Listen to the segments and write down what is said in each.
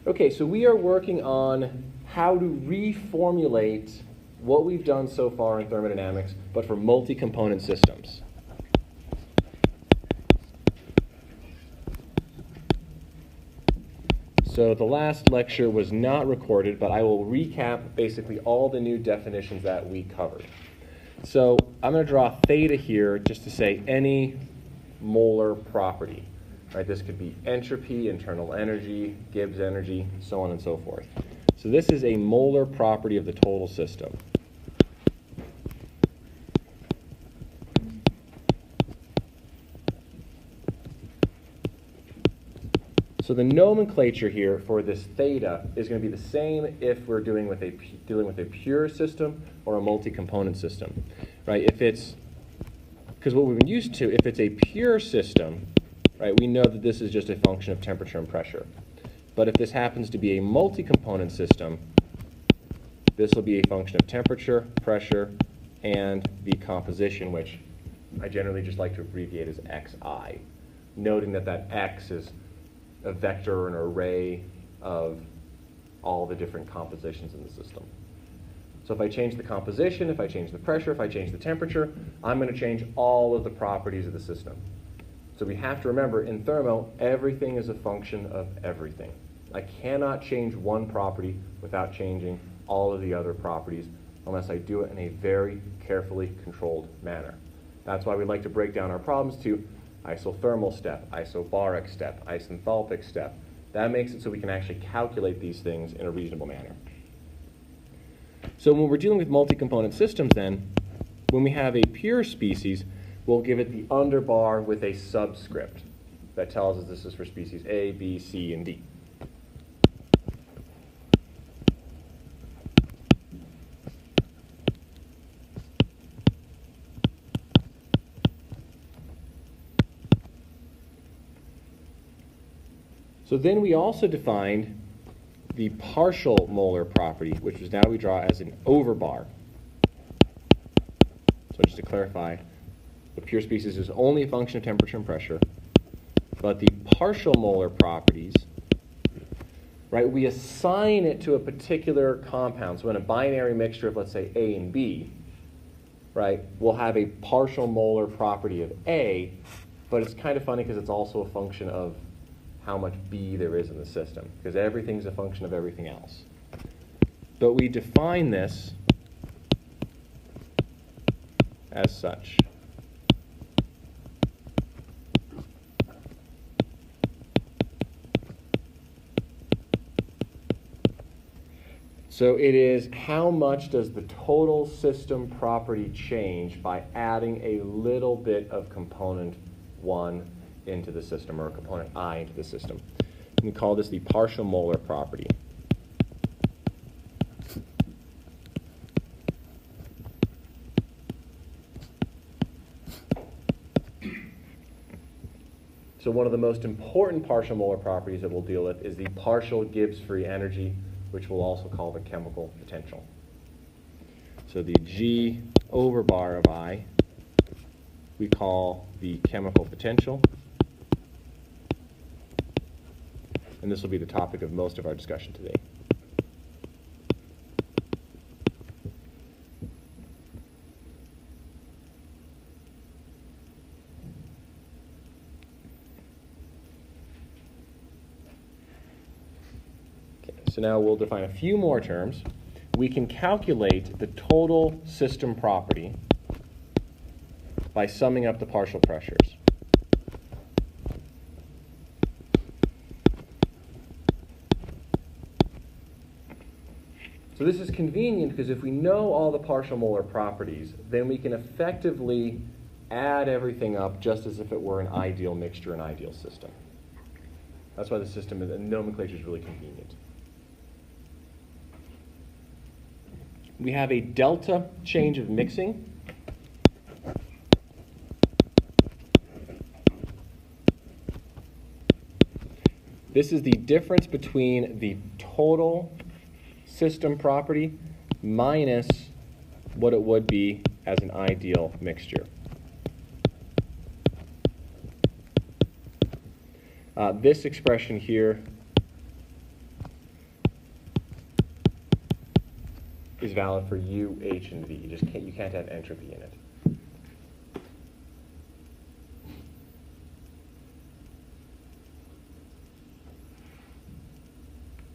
Okay, so we are working on how to reformulate what we've done so far in thermodynamics, but for multi-component systems. So the last lecture was not recorded, but I will recap basically all the new definitions that we covered. So I'm going to draw theta here just to say any molar property. Right? This could be entropy, internal energy, Gibbs energy, so on and so forth. So this is a molar property of the total system. So the nomenclature here for this theta is going to be the same if we're dealing with a pure system or a multi-component system, right? Because what we've been used to, if it's a pure system, right, we know that this is just a function of temperature and pressure. But if this happens to be a multi-component system, this will be a function of temperature, pressure, and the composition, which I generally just like to abbreviate as xi, noting that that x is a vector or an array of all the different compositions in the system. So if I change the composition, if I change the pressure, if I change the temperature, I'm going to change all of the properties of the system. So we have to remember, in thermo, everything is a function of everything. I cannot change one property without changing all of the other properties unless I do it in a very carefully controlled manner. That's why we like to break down our problems to isothermal step, isobaric step, isenthalpic step. That makes it so we can actually calculate these things in a reasonable manner. So when we're dealing with multi-component systems then, when we have a pure species, we'll give it the underbar with a subscript that tells us this is for species A, B, C, and D. So then we also defined the partial molar property, which is now we draw as an overbar. So just to clarify, the pure species is only a function of temperature and pressure, but the partial molar properties, right, we assign it to a particular compound. So in a binary mixture of, let's say, A and B, right, we'll have a partial molar property of A, but it's kind of funny because it's also a function of how much B there is in the system, because everything's a function of everything else. But we define this as such. So it is how much does the total system property change by adding a little bit of component 1 into the system, or a component I into the system. We call this the partial molar property. So one of the most important partial molar properties that we'll deal with is the partial Gibbs free energy, which we'll also call the chemical potential. So the G over bar of I we call the chemical potential. And this will be the topic of most of our discussion today. Okay, so now we'll define a few more terms. We can calculate the total system property by summing up the partial pressures. So this is convenient because if we know all the partial molar properties, then we can effectively add everything up just as if it were an ideal mixture, an ideal system. That's why the system, the nomenclature is really convenient. We have a delta change of mixing. This is the difference between the total system property minus what it would be as an ideal mixture. This expression here is valid for U, H, and V. You can't have entropy in it.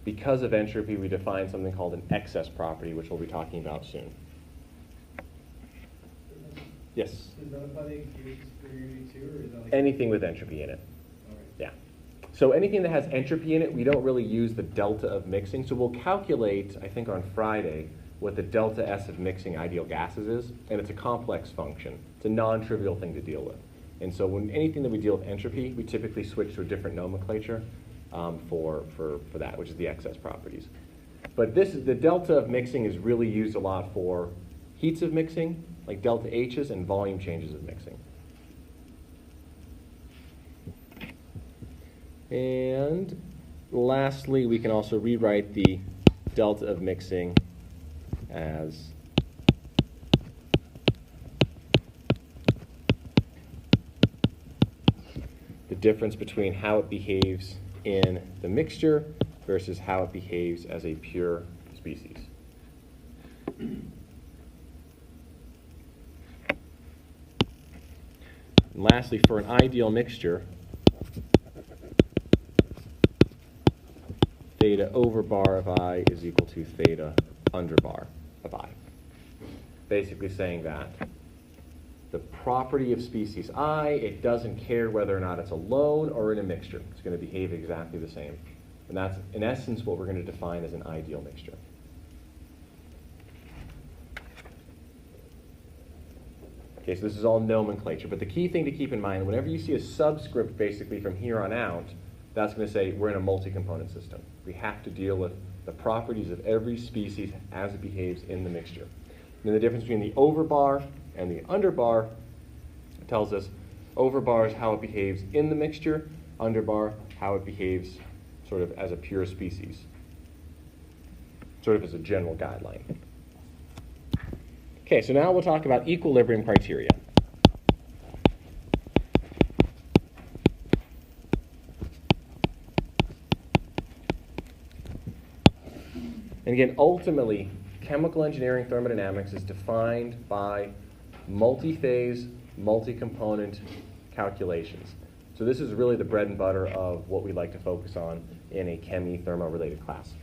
Because of entropy, we define something called an excess property, which we'll be talking about soon. Yes? Does that apply to Gibbs for unity too, or is that like Anything with entropy in it. all right. Yeah. So anything that has entropy in it, we don't really use the delta of mixing. So we'll calculate, I think on Friday, what the delta S of mixing ideal gases is, and it's a complex function. It's a non-trivial thing to deal with. And so when anything that we deal with entropy, we typically switch to a different nomenclature for that, which is the excess properties. But the delta of mixing is really used a lot for heats of mixing, like delta H's, and volume changes of mixing. And lastly, we can also rewrite the delta of mixing as the difference between how it behaves in the mixture versus how it behaves as a pure species. And lastly, for an ideal mixture, theta over bar of I is equal to theta under bar of I. Basically saying that the property of species I, it doesn't care whether or not it's alone or in a mixture. It's going to behave exactly the same. And that's, in essence, what we're going to define as an ideal mixture. Okay, so this is all nomenclature. But the key thing to keep in mind, whenever you see a subscript basically from here on out, that's going to say we're in a multi-component system. We have to deal with the properties of every species as it behaves in the mixture. And then the difference between the over bar and the under bar tells us over bar is how it behaves in the mixture, under bar how it behaves sort of as a pure species, sort of as a general guideline. Okay, so now we'll talk about equilibrium criteria. And again, ultimately, chemical engineering thermodynamics is defined by multi-phase, multi-component calculations. So this is really the bread and butter of what we like to focus on in a chemi-thermo-related class.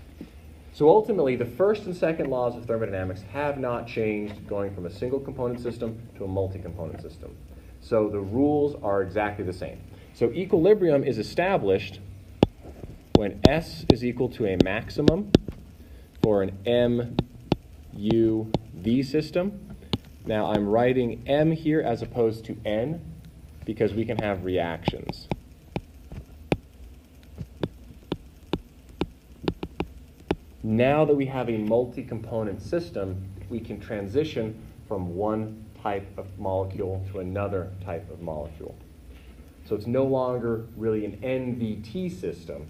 So ultimately, the first and second laws of thermodynamics have not changed going from a single component system to a multi-component system. So the rules are exactly the same. So equilibrium is established when S is equal to a maximum for an MUV system. Now I'm writing M here as opposed to N because we can have reactions. Now that we have a multi-component system, we can transition from one type of molecule to another type of molecule. So it's no longer really an NVT system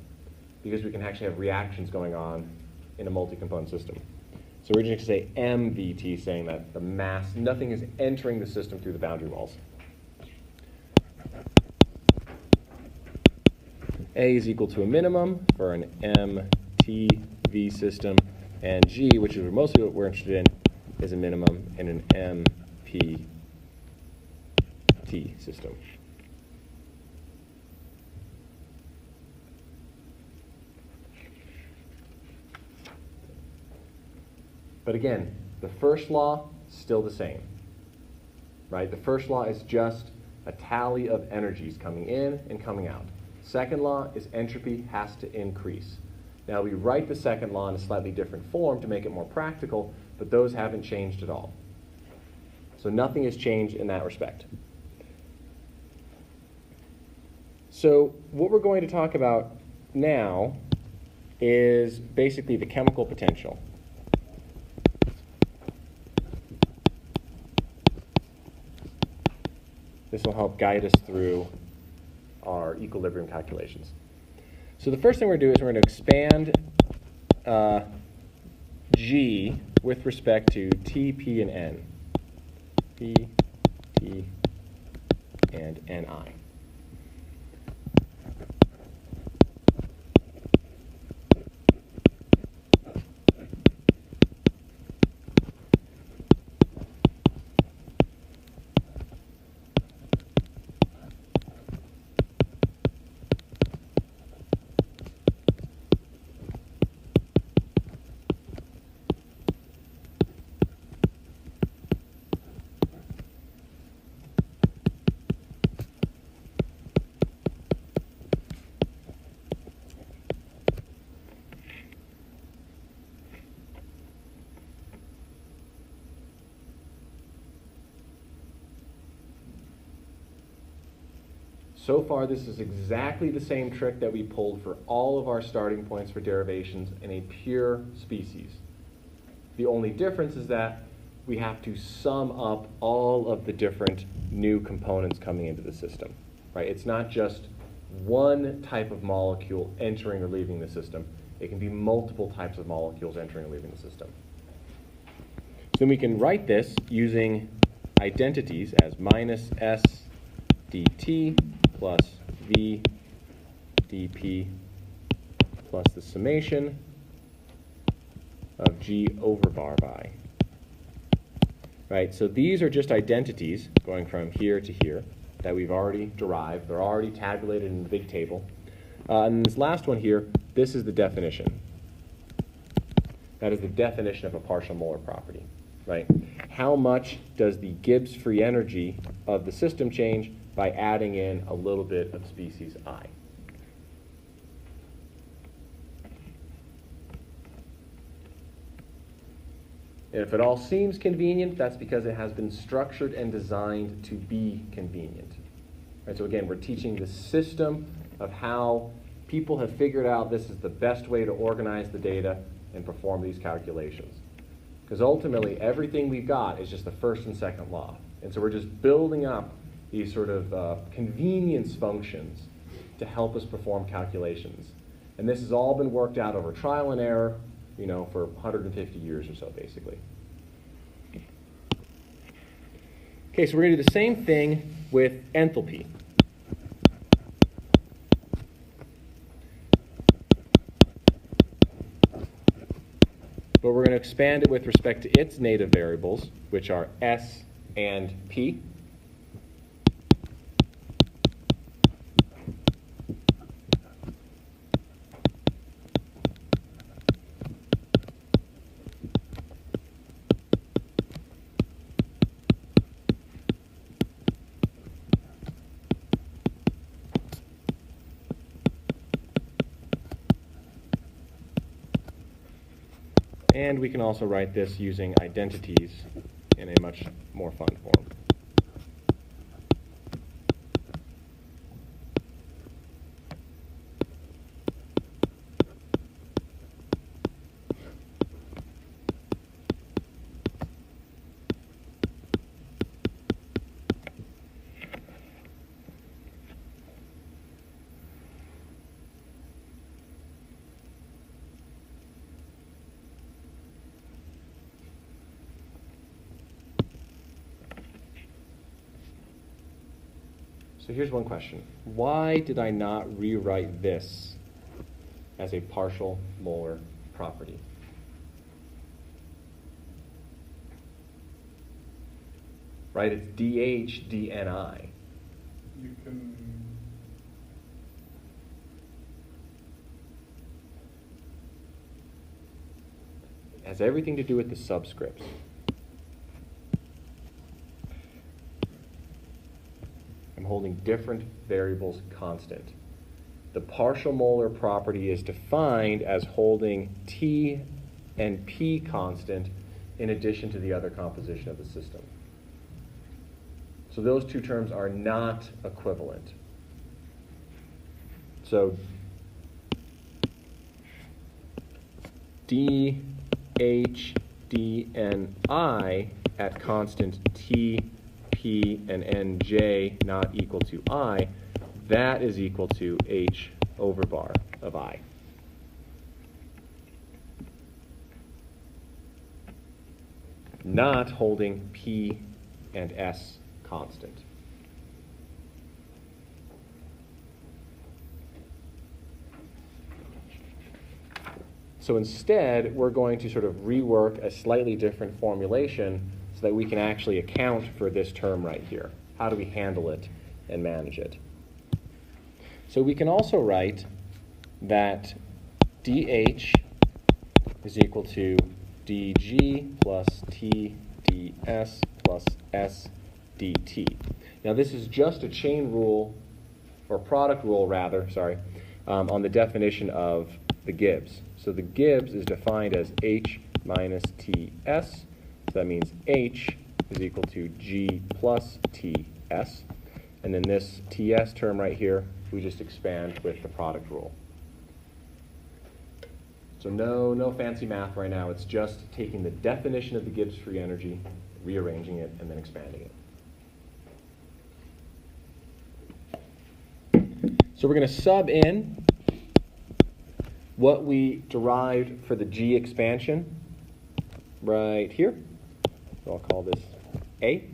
because we can actually have reactions going on in a multi-component system. So we're just going to say MVT, saying that the mass, nothing is entering the system through the boundary walls. A is equal to a minimum for an MTV system, and G, which is mostly what we're interested in, is a minimum in an MPT system. But again, the first law, still the same, right? The first law is just a tally of energies coming in and coming out. Second law is entropy has to increase. Now we write the second law in a slightly different form to make it more practical, but those haven't changed at all. So nothing has changed in that respect. So what we're going to talk about now is basically the chemical potential. This will help guide us through our equilibrium calculations. So the first thing we're going to do is we're going to expand G with respect to T, P, and N. P, T, and Ni. So far, this is exactly the same trick that we pulled for all of our starting points for derivations in a pure species. The only difference is that we have to sum up all of the different new components coming into the system, right? It's not just one type of molecule entering or leaving the system. It can be multiple types of molecules entering or leaving the system. So then we can write this using identities as minus S dt plus V dp plus the summation of G over bar of I. Right, so these are just identities going from here to here that we've already derived. They're already tabulated in the big table. And this last one here, this is the definition. That is the definition of a partial molar property, right? How much does the Gibbs free energy of the system change by adding in a little bit of species I? And if it all seems convenient, that's because it has been structured and designed to be convenient. Right, so again, we're teaching the system of how people have figured out this is the best way to organize the data and perform these calculations. Because ultimately, everything we've got is just the first and second law. And so we're just building up these sort of convenience functions to help us perform calculations. And this has all been worked out over trial and error, you know, for 150 years or so, basically. Okay, so we're going to do the same thing with enthalpy. But we're going to expand it with respect to its native variables, which are S and P. And we can also write this using identities in a much more fun form. So here's one question. Why did I not rewrite this as a partial molar property? Right, it's dH dNi. You can... It has everything to do with the subscripts. I'm holding different variables constant. The partial molar property is defined as holding T and P constant in addition to the other composition of the system. So those two terms are not equivalent. So dH dNi at constant T, P, and Nj not equal to I, that is equal to H over bar of I. Not holding P and S constant. So instead, we're going to sort of rework a slightly different formulation so that we can actually account for this term right here. How do we handle it and manage it? So we can also write that dH is equal to dG plus T ds plus S dt. Now this is just a chain rule, or product rule rather, on the definition of the Gibbs. So the Gibbs is defined as H minus Ts. So that means H is equal to G plus Ts. And then this TS term right here, we just expand with the product rule. So no fancy math right now. It's just taking the definition of the Gibbs free energy, rearranging it, and then expanding it. So we're going to sub in what we derived for the G expansion right here. So I'll call this A.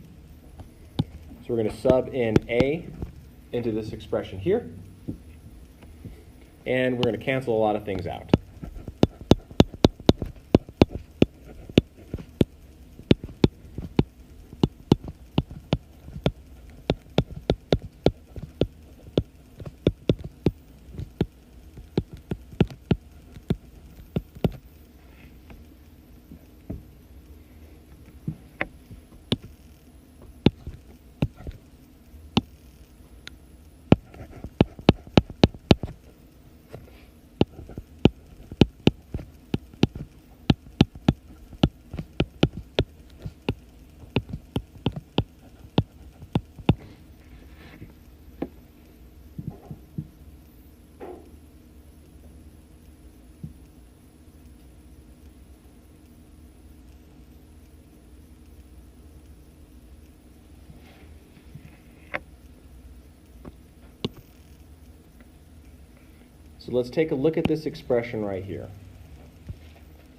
So we're going to sub in A into this expression here. And we're going to cancel a lot of things out. So let's take a look at this expression right here.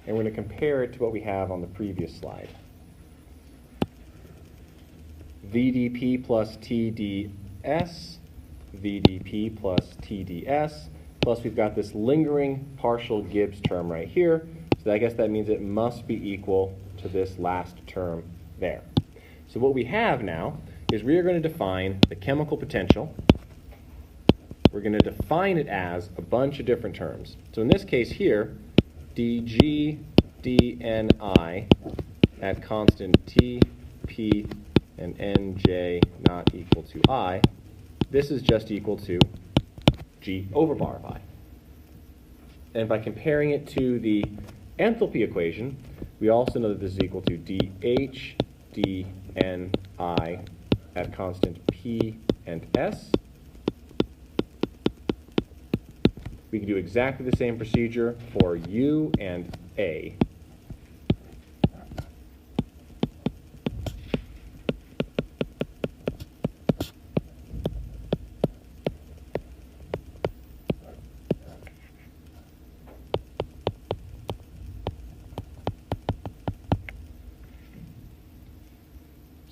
And we're going to compare it to what we have on the previous slide. VDP plus TDS, VDP plus TDS, plus we've got this lingering partial Gibbs term right here. So I guess that means it must be equal to this last term there. So what we have now is we are going to define the chemical potential. We're going to define it as a bunch of different terms. So in this case here, dg dni at constant t, p, and nj not equal to I, this is just equal to g over bar of I. And by comparing it to the enthalpy equation, we also know that this is equal to dH dni at constant p and s. We can do exactly the same procedure for U and A.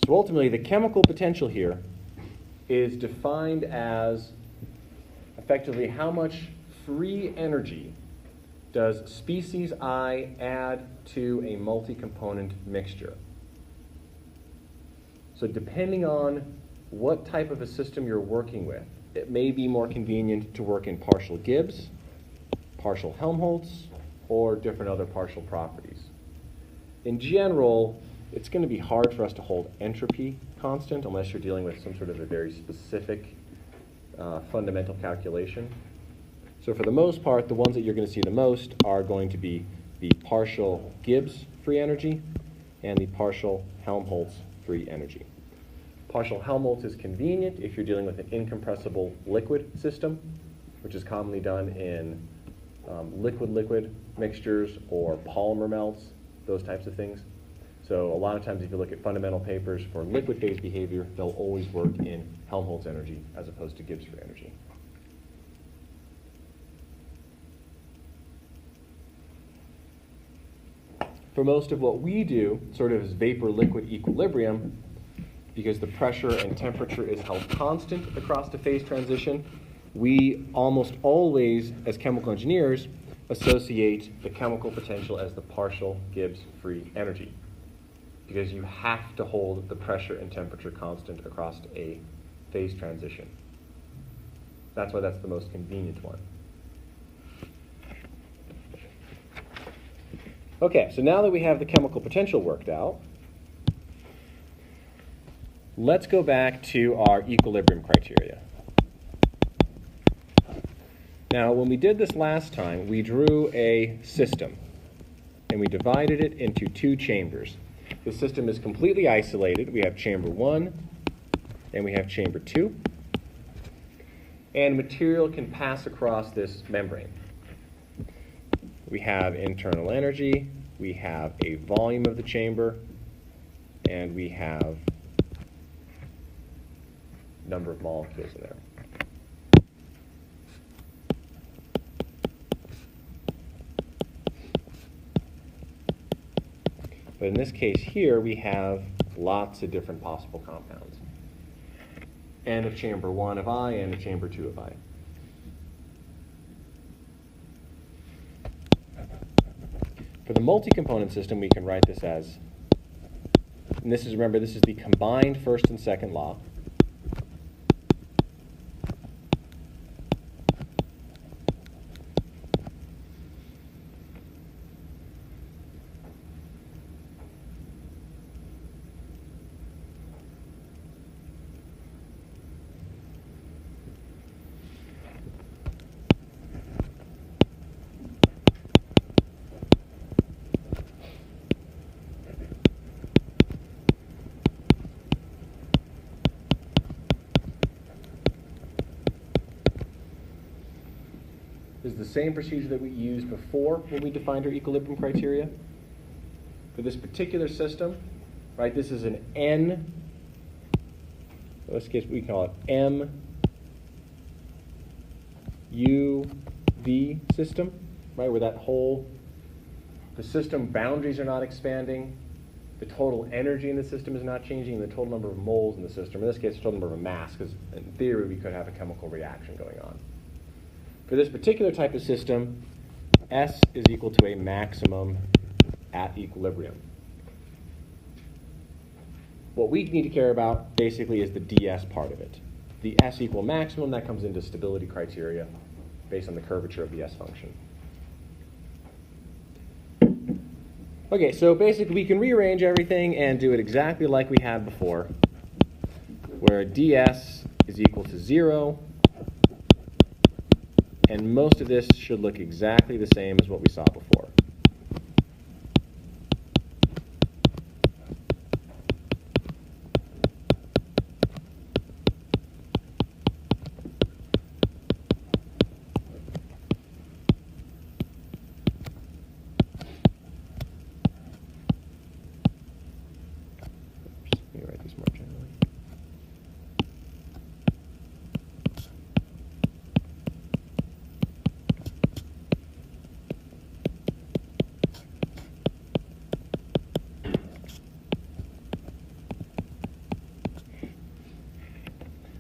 So ultimately, the chemical potential here is defined as effectively how much free energy does species I add to a multi-component mixture. So depending on what type of a system you're working with, it may be more convenient to work in partial Gibbs, partial Helmholtz, or different other partial properties. In general, it's going to be hard for us to hold entropy constant unless you're dealing with some sort of a very specific fundamental calculation. So for the most part, the ones that you're going to see the most are going to be the partial Gibbs free energy and the partial Helmholtz free energy. Partial Helmholtz is convenient if you're dealing with an incompressible liquid system, which is commonly done in liquid-liquid mixtures or polymer melts, those types of things. So a lot of times if you look at fundamental papers for liquid phase behavior, they'll always work in Helmholtz energy as opposed to Gibbs free energy. For most of what we do, sort of is vapor-liquid equilibrium, because the pressure and temperature is held constant across the phase transition, we almost always, as chemical engineers, associate the chemical potential as the partial Gibbs free energy, because you have to hold the pressure and temperature constant across a phase transition. That's why that's the most convenient one. Okay, so now that we have the chemical potential worked out, let's go back to our equilibrium criteria. Now, when we did this last time, we drew a system, and we divided it into two chambers. The system is completely isolated. We have chamber 1 and we have chamber 2. And material can pass across this membrane. We have internal energy, we have a volume of the chamber, and we have number of molecules in there. But in this case here, we have lots of different possible compounds. N of chamber 1 of I, N of chamber 2 of I. For the multi-component system, we can write this as, and this is, remember, this is the combined first and second law. Is the same procedure that we used before when we defined our equilibrium criteria. For this particular system, right, this is an N, in this case we call it M, U, V system, right, where that whole, the system boundaries are not expanding, the total energy in the system is not changing, and the total number of moles in the system, in this case the total number of mass, because in theory we could have a chemical reaction going on. For this particular type of system, S is equal to a maximum at equilibrium. What we need to care about basically is the ds part of it. The S equal maximum, that comes into stability criteria based on the curvature of the S function. Okay, so basically we can rearrange everything and do it exactly like we had before, where ds is equal to 0. And most of this should look exactly the same as what we saw before. Let me write this more generally.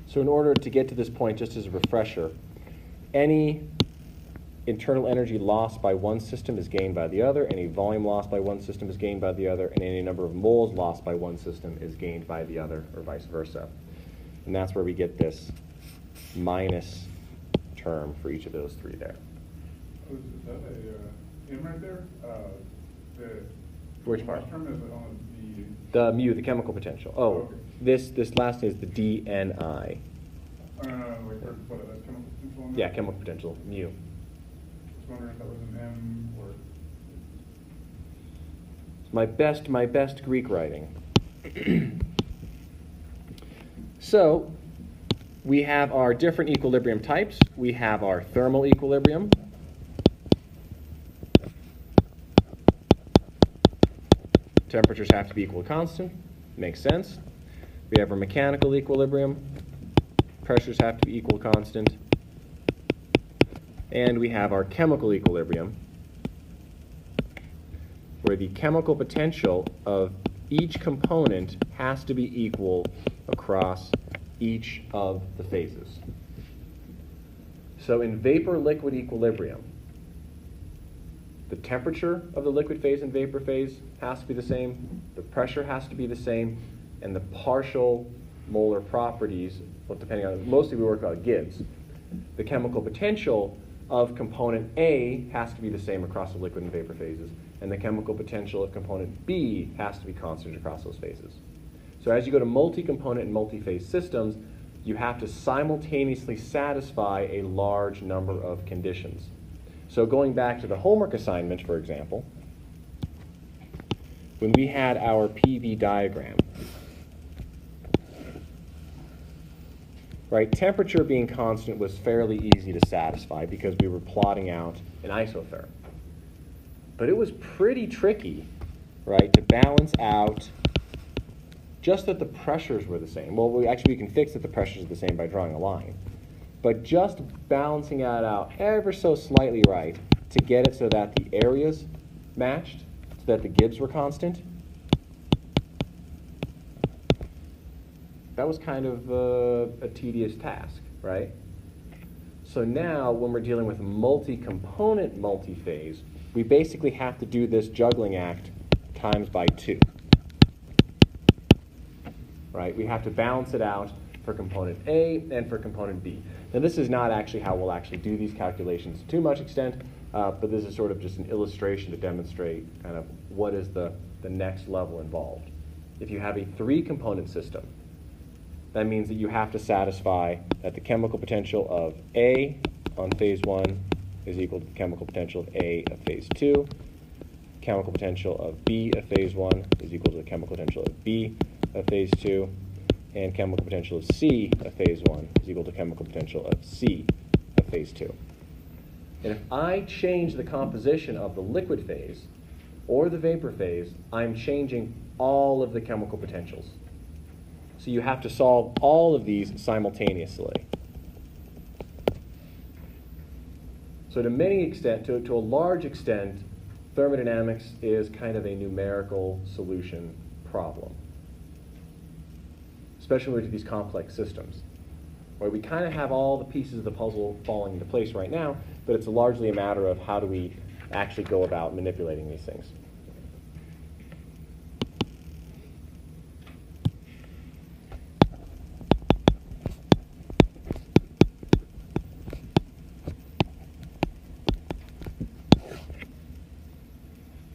So in order to get to this point, just as a refresher, any internal energy lost by one system is gained by the other, any volume lost by one system is gained by the other, and any number of moles lost by one system is gained by the other, or vice versa. And that's where we get this minus term for each of those three there. Oh, is that a M right there? Which part? Term is on The mu, the chemical potential. Oh, okay. This last is the DNI. Like what, chemical potential on that? Yeah, chemical potential, mu. Just wondering if that was an M or... It's my best Greek writing. So, we have our different equilibrium types. We have our thermal equilibrium. Temperatures have to be equal to constant. Makes sense. We have our mechanical equilibrium. Pressures have to be equal to constant. And we have our chemical equilibrium, where the chemical potential of each component has to be equal across each of the phases. So in vapor-liquid equilibrium, the temperature of the liquid phase and vapor phase has to be the same, the pressure has to be the same, and the partial molar properties, well, depending on, mostly we work on Gibbs. The chemical potential of component A has to be the same across the liquid and vapor phases, and the chemical potential of component B has to be constant across those phases. So as you go to multi-component and multi-phase systems, you have to simultaneously satisfy a large number of conditions. So going back to the homework assignment, for example, when we had our PV diagram, right? Temperature being constant was fairly easy to satisfy because we were plotting out an isotherm. But it was pretty tricky, right, to balance out just that the pressures were the same. Well, we can fix that the pressures are the same by drawing a line. But just balancing that out ever so slightly right to get it so that the areas matched, so that the Gibbs were constant, that was kind of a tedious task, right? So now when we're dealing with multi-component multiphase, we basically have to do this juggling act times by 2. Right? We have to balance it out for component A and for component B. Now this is not actually how we'll actually do these calculations to too much extent, but this is sort of just an illustration to demonstrate kind of what is the next level involved. If you have a 3-component system, that means that you have to satisfy that the chemical potential of A on phase 1 is equal to the chemical potential of A of phase 2. Chemical potential of B of phase 1 is equal to the chemical potential of B of phase 2. And chemical potential of C of phase 1 is equal to chemical potential of C of phase 2. And if I change the composition of the liquid phase or the vapor phase, I'm changing all of the chemical potentials. So you have to solve all of these simultaneously. So to a large extent, thermodynamics is kind of a numerical solution problem, especially with these complex systems, where we kind of have all the pieces of the puzzle falling into place right now, but it's largely a matter of how do we actually go about manipulating these things.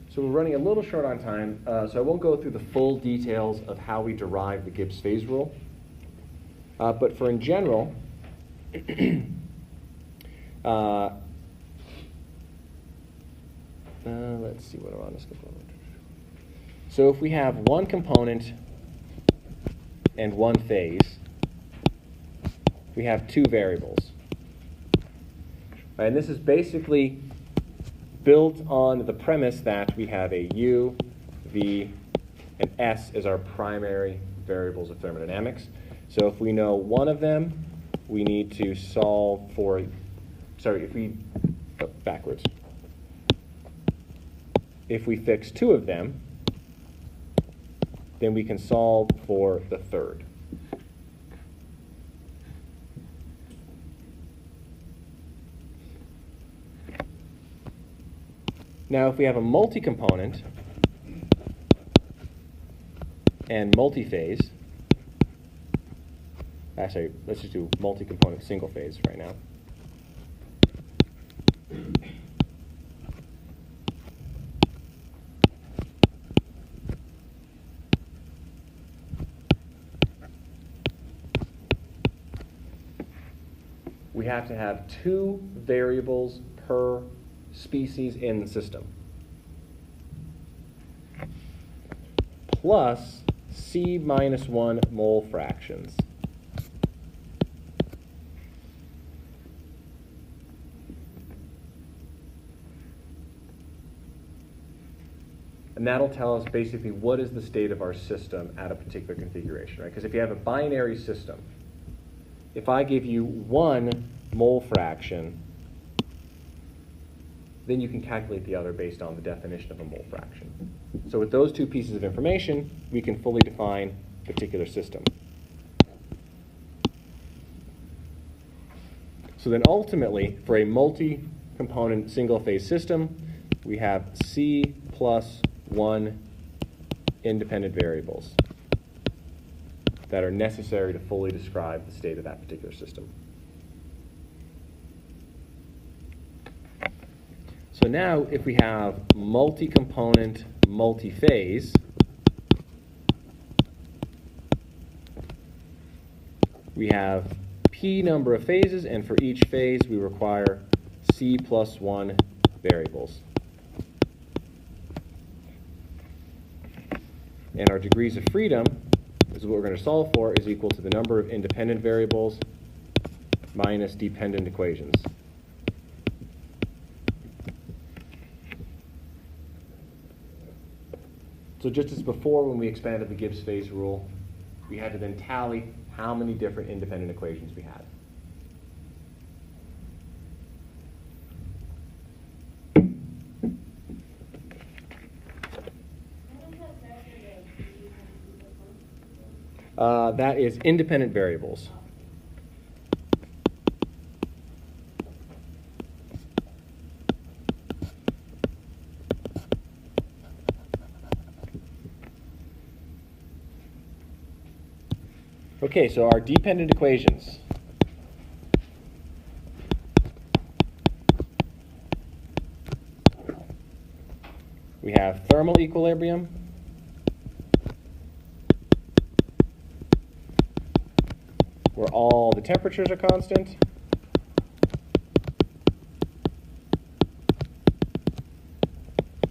So we're running a little short on time, so I won't go through the full details of how we derive the Gibbs phase rule. But for in general, let's see what are on this component. So if we have one component and one phase, we have 2 variables. And this is basically built on the premise that we have a U, V, and S as our primary variables of thermodynamics. So if we know one of them, we need to solve for, backwards. If we fix 2 of them, then we can solve for the third. Now, if we have a multi-component and multi-phase, actually, let's just do multi-component single phase right now. We have to have 2 variables per species in the system, plus C minus 1 mole fractions. And that'll tell us basically what is the state of our system at a particular configuration, right? Because if you have a binary system, if I give you 1 mole fraction, then you can calculate the other based on the definition of a mole fraction. So with those 2 pieces of information, we can fully define a particular system. So then ultimately, for a multi-component single-phase system, we have C plus 1 independent variables that are necessary to fully describe the state of that particular system. So now, if we have multi-component, multi-phase, we have P number of phases, and for each phase, we require C plus 1 variables. And our degrees of freedom, is what we're going to solve for, is equal to the number of independent variables minus dependent equations. So just as before when we expanded the Gibbs phase rule, we had to then tally how many different independent equations we had. That is independent variables. Okay, so our dependent equations. We have thermal equilibrium, where all the temperatures are constant.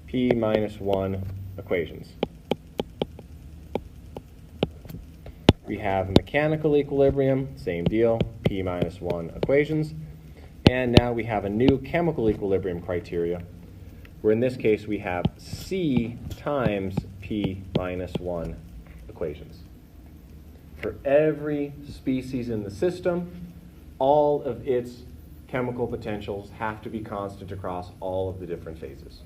P minus 1 equations. We have mechanical equilibrium, same deal, P minus 1 equations. And now we have a new chemical equilibrium criteria, where in this case we have C times P minus 1 equations. For every species in the system, all of its chemical potentials have to be constant across all of the different phases.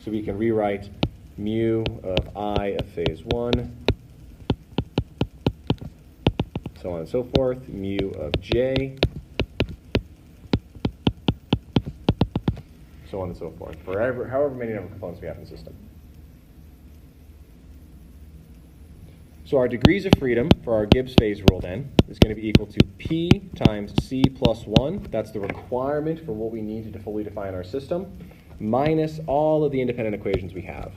So we can rewrite mu of I of phase 1, so on and so forth, mu of j, so on and so forth, for however many number of components we have in the system. So our degrees of freedom for our Gibbs phase rule then is going to be equal to P times C plus 1. That's the requirement for what we need to fully define our system, minus all of the independent equations we have.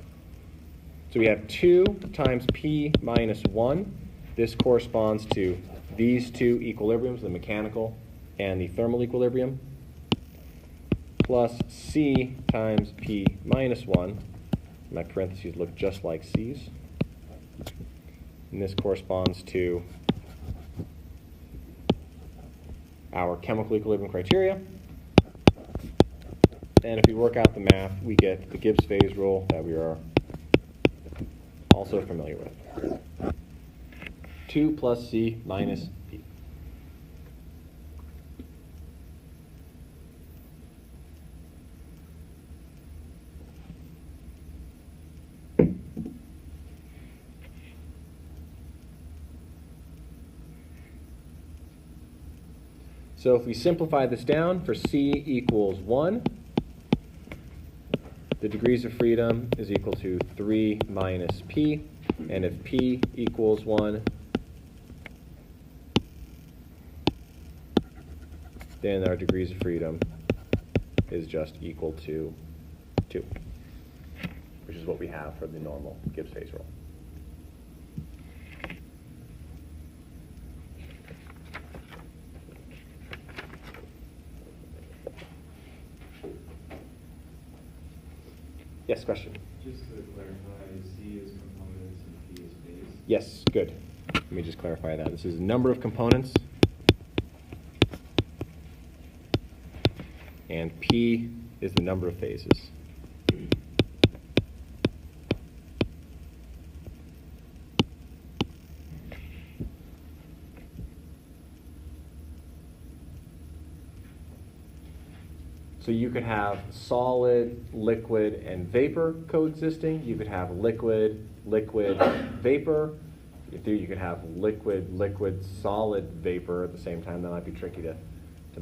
So we have 2 times P minus 1. This corresponds to these two equilibriums, the mechanical and the thermal equilibrium, plus C times P minus 1. My parentheses look just like C's. And this corresponds to our chemical equilibrium criteria. And if we work out the math, we get the Gibbs phase rule that we are also familiar with. 2 plus C minus P. So if we simplify this down, for C equals 1, the degrees of freedom is equal to 3 minus P. And if P equals 1, then our degrees of freedom is just equal to 2, which is what we have for the normal Gibbs phase rule. Yes, question? Just to clarify, C is components and P is phase? Yes, good. Let me just clarify that. This is the number of components, and P is the number of phases. So you could have solid, liquid, and vapor coexisting. You could have liquid, liquid, vapor. You could have liquid, liquid, solid, vapor at the same time. That might be tricky to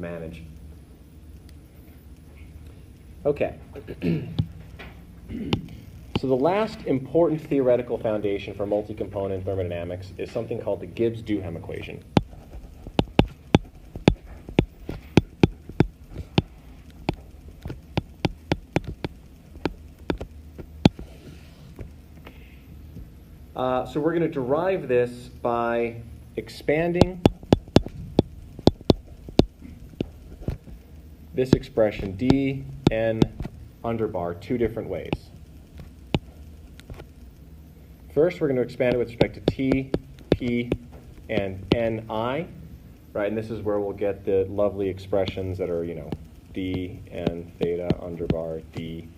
manage. Okay. So the last important theoretical foundation for multi-component thermodynamics is something called the Gibbs-Duhem equation. So we're going to derive this by expanding this expression d n underbar two different ways. First, we're going to expand it with respect to t, p, and ni. right? And this is where we'll get the lovely expressions that are, d n theta underbar d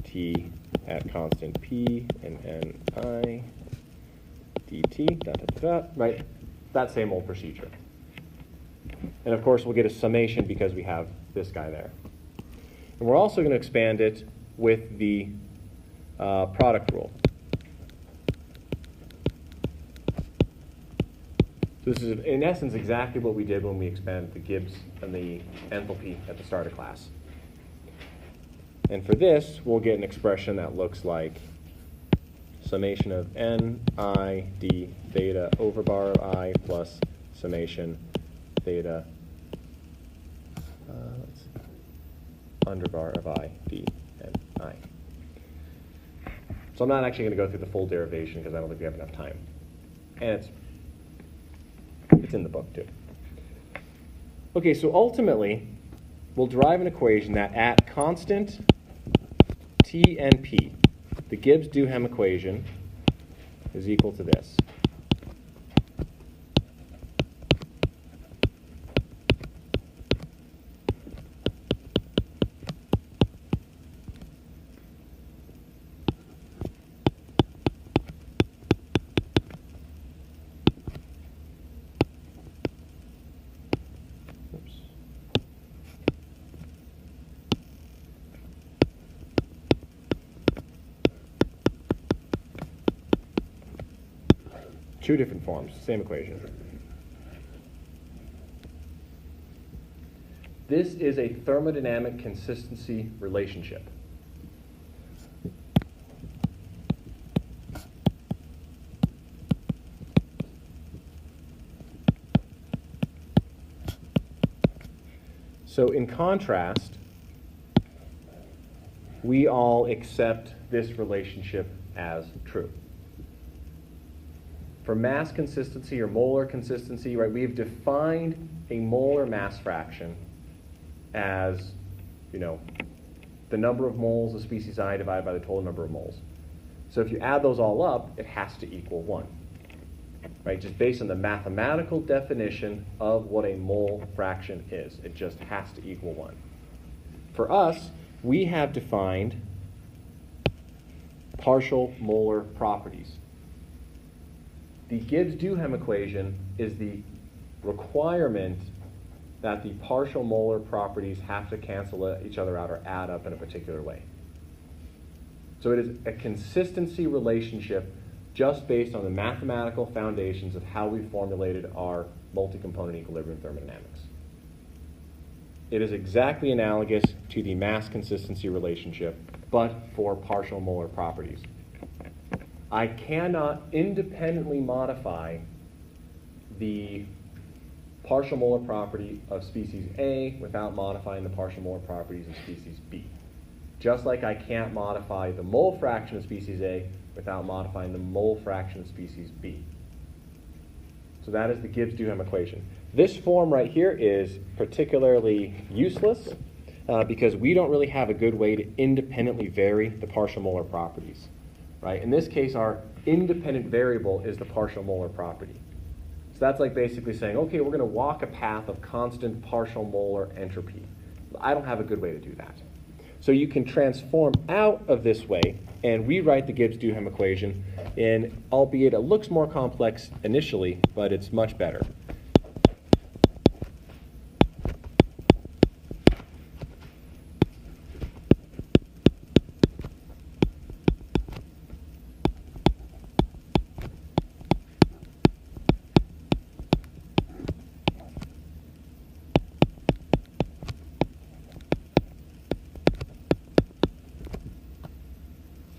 t at constant p and n I dt, dot, dot, dot, right? That same old procedure. And of course, we'll get a summation because we have this guy there. And we're also going to expand it with the product rule. So this is, in essence, exactly what we did when we expanded the Gibbs and the enthalpy at the start of class. And for this, we'll get an expression that looks like summation of n I d theta over bar of I plus summation theta under bar of I d n I. So I'm not actually going to go through the full derivation because I don't think we have enough time. And it's in the book too. Okay, so ultimately, we'll derive an equation that at constant t and p, the Gibbs-Duhem equation is equal to this. Two different forms, same equation. This is a thermodynamic consistency relationship. So in contrast, we all accept this relationship as true. For mass consistency or molar consistency, right, we've defined a molar mass fraction as, the number of moles of species I divided by the total number of moles. So if you add those all up, it has to equal 1, right? Just based on the mathematical definition of what a mole fraction is. It just has to equal 1. For us, we have defined partial molar properties. The Gibbs-Duhem equation is the requirement that the partial molar properties have to cancel each other out or add up in a particular way. So it is a consistency relationship just based on the mathematical foundations of how we formulated our multi-component equilibrium thermodynamics. It is exactly analogous to the mass consistency relationship, but for partial molar properties. I cannot independently modify the partial molar property of species A without modifying the partial molar properties of species B. Just like I can't modify the mole fraction of species A without modifying the mole fraction of species B. So that is the Gibbs-Duhem equation. This form right here is particularly useless because we don't really have a good way to independently vary the partial molar properties. Right? In this case, our independent variable is the partial molar property. So that's like basically saying, okay, we're going to walk a path of constant partial molar entropy. I don't have a good way to do that. So you can transform out of this way and rewrite the Gibbs-Duhem equation in, albeit it looks more complex initially, but it's much better.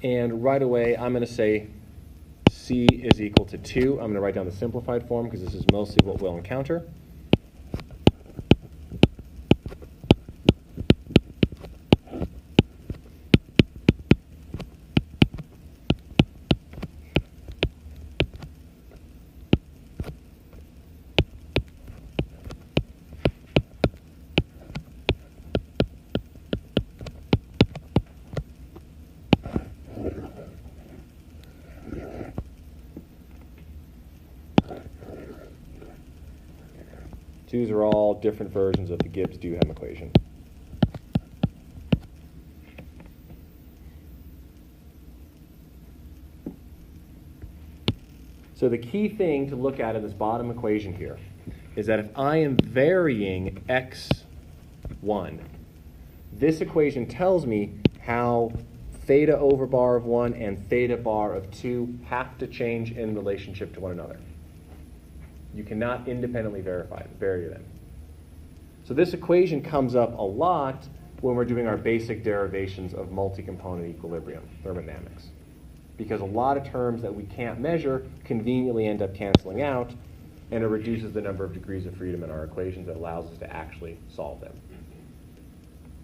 And right away, I'm going to say C is equal to 2. I'm going to write down the simplified form because this is mostly what we'll encounter. So these are all different versions of the Gibbs-Duhem equation. So the key thing to look at in this bottom equation here is that if I am varying x1, this equation tells me how theta over bar of 1 and theta bar of 2 have to change in relationship to one another. You cannot independently vary them. So this equation comes up a lot when we're doing our basic derivations of multi-component equilibrium, thermodynamics. Because a lot of terms that we can't measure conveniently end up canceling out, and it reduces the number of degrees of freedom in our equations that allows us to actually solve them.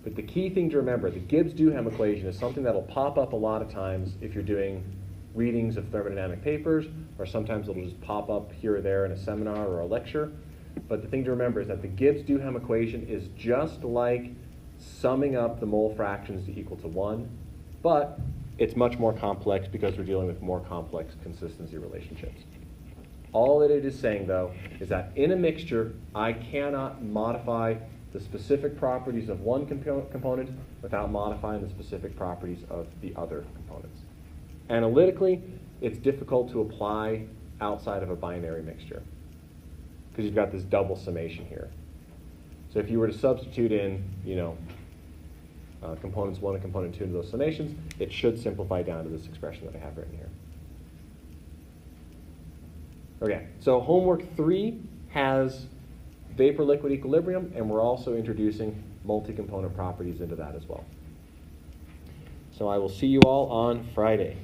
But the key thing to remember, the Gibbs-Duhem equation is something that will pop up a lot of times if you're doing readings of thermodynamic papers, or sometimes it'll just pop up here or there in a seminar or a lecture. But the thing to remember is that the Gibbs-Duhem equation is just like summing up the mole fractions to equal to 1, but it's much more complex because we're dealing with more complex consistency relationships. All that it is saying, though, is that in a mixture, I cannot modify the specific properties of one component without modifying the specific properties of the other components. Analytically, it's difficult to apply outside of a binary mixture because you've got this double summation here. So if you were to substitute in, components 1 and component 2 into those summations, it should simplify down to this expression that I have written here. Okay, so homework 3 has vapor-liquid equilibrium, and we're also introducing multi-component properties into that as well. So I will see you all on Friday.